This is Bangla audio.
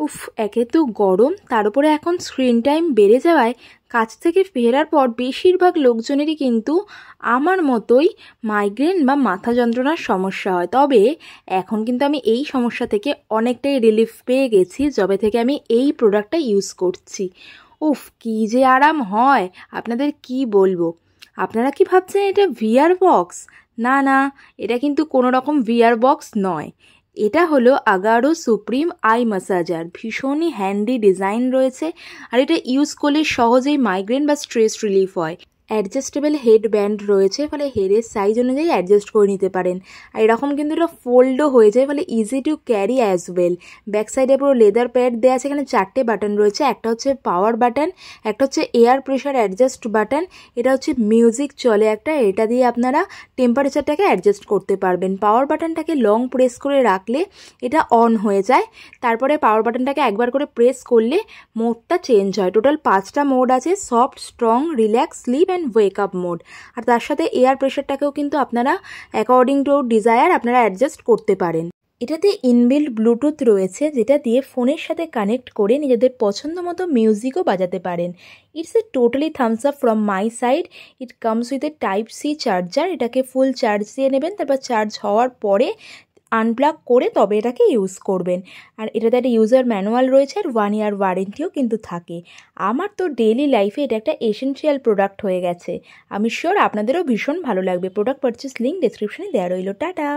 উফ, একে তো গরম, তার উপরে এখন স্ক্রিন টাইম বেড়ে যাওয়ায় কাজ থেকে ফেরার পর বেশিরভাগ লোকজনেরই কিন্তু আমার মতোই মাইগ্রেন বা মাথা যন্ত্রণার সমস্যা হয়। তবে এখন কিন্তু আমি এই সমস্যা থেকে অনেকটাই রিলিফ পেয়ে গেছি যবে থেকে আমি এই প্রোডাক্টটা ইউজ করছি। উফ, কী যে আরাম হয়, আপনাদের কি বলবো। আপনারা কি ভাবছেন এটা ভিআর বক্স? না না, এটা কিন্তু কোনো রকম ভিআর বক্স নয়। এটা হলো আগারো সুপ্রিম আই ম্যাসাজার। ভীষণই হ্যান্ডি ডিজাইন রয়েছে, আর এটা ইউজ করলে সহজেই মাইগ্রেন বা স্ট্রেস রিলিফ হয়। অ্যাডজাস্টেবল হেড ব্যান্ড রয়েছে, ফলে হেডের সাইজ অনুযায়ী অ্যাডজাস্ট করে নিতে পারেন। আর এরকম কিন্তু এটা ফোল্ডও হয়ে যায়, ফলে easy to carry as well. Back সাইডে পুরো লেদার প্যাড দেওয়া আছে, এখানে 4টে বাটন রয়েছে। একটা হচ্ছে পাওয়ার বাটন, একটা হচ্ছে এয়ার প্রেশার অ্যাডজাস্ট বাটন, এটা হচ্ছে মিউজিক চলে একটা, এটা দিয়ে আপনারা টেম্পারেচারটাকে অ্যাডজাস্ট করতে পারবেন। পাওয়ার বাটনটাকে লং প্রেস করে রাখলে এটা অন হয়ে যায়, তারপরে পাওয়ার বাটনটাকে একবার করে প্রেস করলে মোডটা চেঞ্জ হয়। টোটাল 5টা মোড আছে: soft, strong, relax, sleep and wake up mode. আর তার সাথে এয়ার প্রেশারটাকেও কিন্তু আপনারা অ্যাকর্ডিং টু ডিজায়ার আপনারা অ্যাডজাস্ট করতে পারেন। এটাতে ইনবিল্ট ব্লুটুথ রয়েছে, যেটা দিয়ে ফোনের সাথে কানেক্ট করে নিজেদের পছন্দ মতো মিউজিকও বাজাতে পারেন। It's a totally thumbs up from my side. It comes with a type C charger. এটাকে ফুল চার্জ দিয়ে নেবেন, তারপর চার্জ হওয়ার পরে আনপ্লাগ করে তবে এটাকে ইউজ করবেন। আর এটাতে একটা ইউজার ম্যানুয়াল রয়েছে, আর 1 ইয়ার ওয়ারেন্টিও কিন্তু থাকে। আমার তো ডেইলি লাইফে এটা একটা এসেনশিয়াল প্রোডাক্ট হয়ে গেছে। আমি শিওর আপনাদেরও ভীষণ ভালো লাগবে। প্রোডাক্ট পারচেস লিঙ্ক ডেসক্রিপশনে দেওয়া রইল। টাটা।